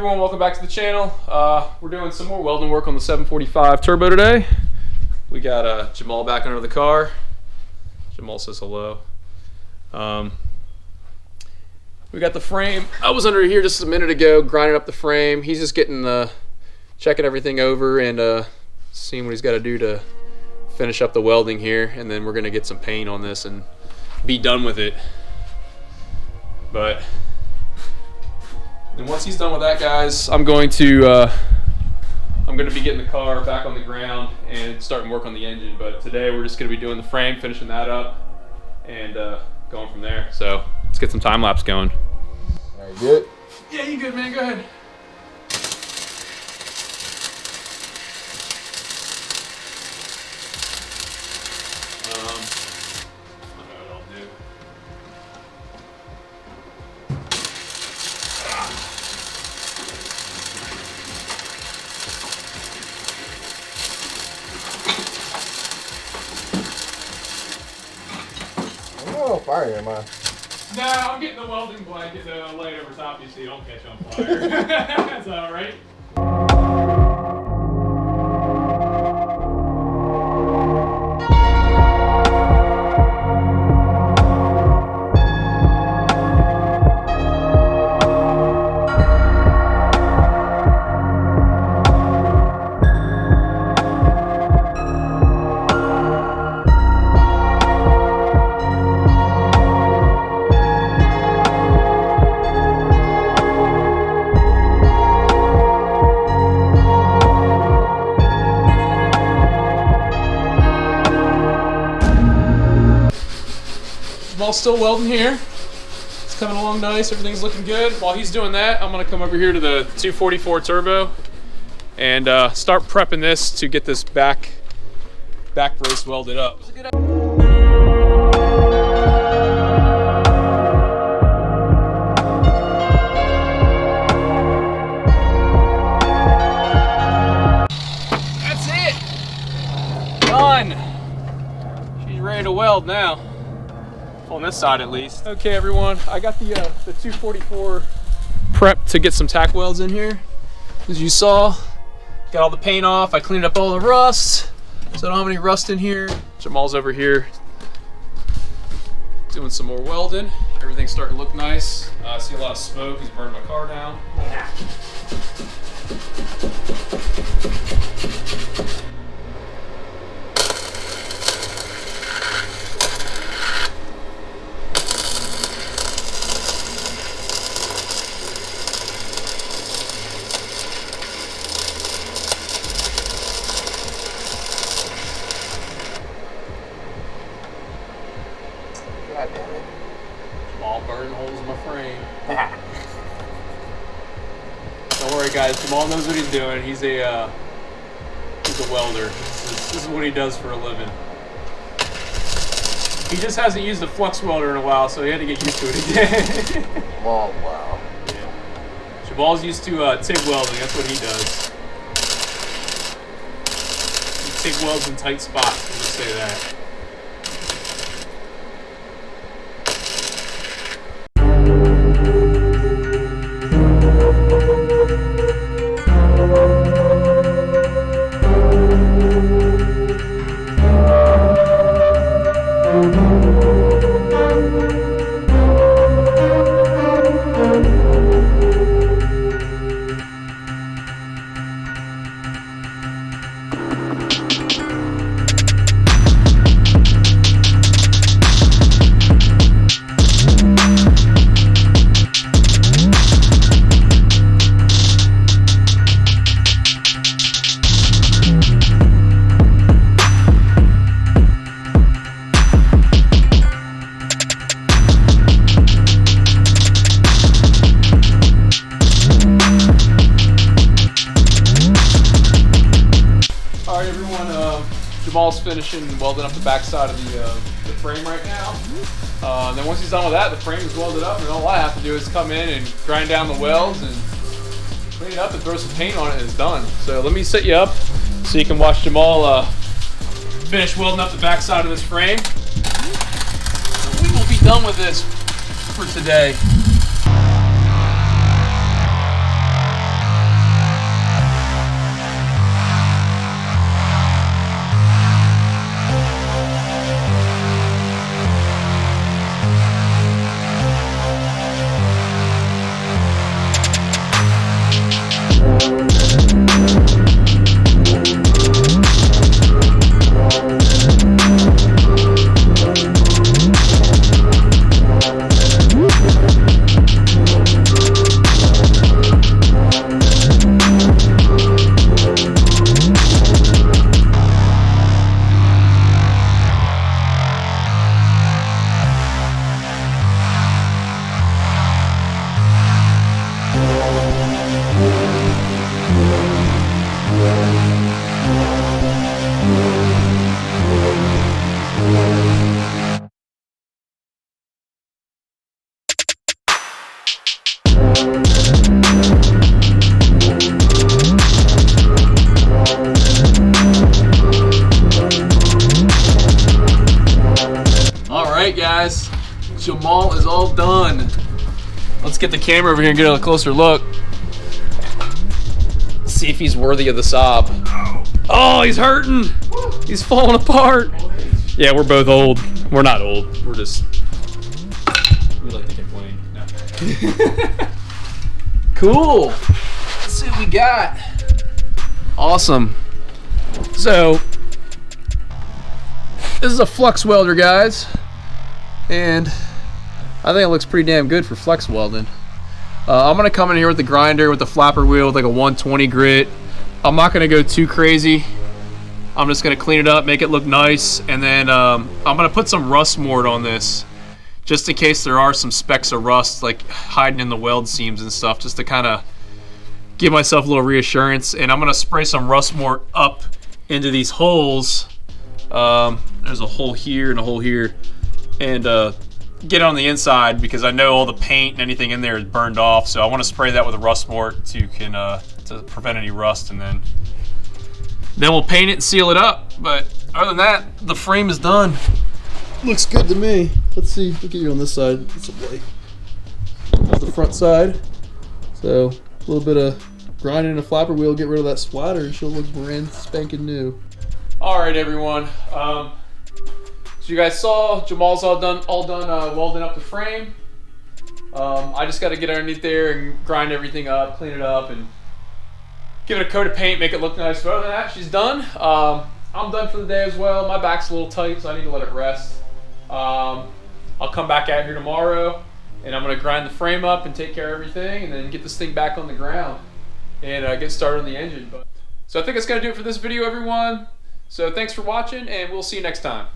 everyone, welcome back to the channel. We're doing some more welding work on the 745 turbo today. We got Jamal back under the car. Jamal says hello. We got the frame. I was under here just a minute ago grinding up the frame. He's just getting checking everything over and seeing what he's got to do to finish up the welding here, and then we're gonna get some paint on this and be done with it. And once he's done with that, guys, I'm going to be getting the car back on the ground and starting work on the engine. But today we're just going to be doing the frame, finishing that up, and going from there. So let's get some time lapse going. Are you good? Yeah, you good, man? Go ahead. Oh, fire, am I? Nah, I'm getting the welding blanket laid over top of you so you don't catch on fire. That's all right. Jamal's still welding here. It's coming along nice. Everything's looking good. While he's doing that, I'm going to come over here to the 244 turbo and start prepping this to get this back brace welded up. That's it. Done. She's ready to weld now. On this side at least. Okay everyone, I got the 244 prep to get some tack welds in here. As you saw, got all the paint off. I cleaned up all the rust, so I don't have any rust in here. Jamal's over here doing some more welding. Everything's starting to look nice. I see a lot of smoke. He's burning my car down. God damn it. Jamal burning holes in my frame. Don't worry guys, Jamal knows what he's doing. He's a welder. This is what he does for a living. He just hasn't used a flux welder in a while, so he had to get used to it again. Oh, wow. Yeah. Jamal's used to TIG welding, that's what he does. He TIG welds in tight spots, we'll just say that. Alright everyone, Jamal's finishing welding up the backside of the frame right now. And then once he's done with that, the frame is welded up, and all I have to do is come in and grind down the welds and clean it up and throw some paint on it, and it's done. So let me set you up so you can watch Jamal finish welding up the backside of this frame. And we will be done with this for today. Jamal is all done. Let's get the camera over here and get a closer look. See if he's worthy of the sob. Oh, he's hurting. He's falling apart. Yeah, we're both old. We're not old. We're just, we like to complain. No. Cool. Let's see what we got. Awesome. So, this is a flux welder, guys. And I think it looks pretty damn good for flex welding. I'm gonna come in here with the grinder with the flapper wheel with like a 120 grit. I'm not gonna go too crazy. I'm just gonna clean it up, make it look nice, and then I'm gonna put some rust mort on this, just in case there are some specks of rust like hiding in the weld seams and stuff, just to kind of give myself a little reassurance. And I'm gonna spray some rust mort up into these holes. There's a hole here and a hole here, and get it on the inside because I know all the paint and anything in there is burned off. So I want to spray that with a rust mort to prevent any rust, and then we'll paint it and seal it up. But other than that, the frame is done. Looks good to me. Let's see. Look at you on this side. Get some light. That's the front side. So a little bit of grinding in a flapper wheel, get rid of that splatter, and she'll look brand spanking new. All right, everyone. So you guys saw Jamal's all done welding up the frame. I just got to get underneath there and grind everything up, clean it up, and give it a coat of paint, make it look nice. But other than that, she's done. I'm done for the day as well. My back's a little tight, so I need to let it rest. I'll come back out here tomorrow, and I'm going to grind the frame up and take care of everything, and then get this thing back on the ground and get started on the engine. So I think that's going to do it for this video, everyone. So thanks for watching, and we'll see you next time.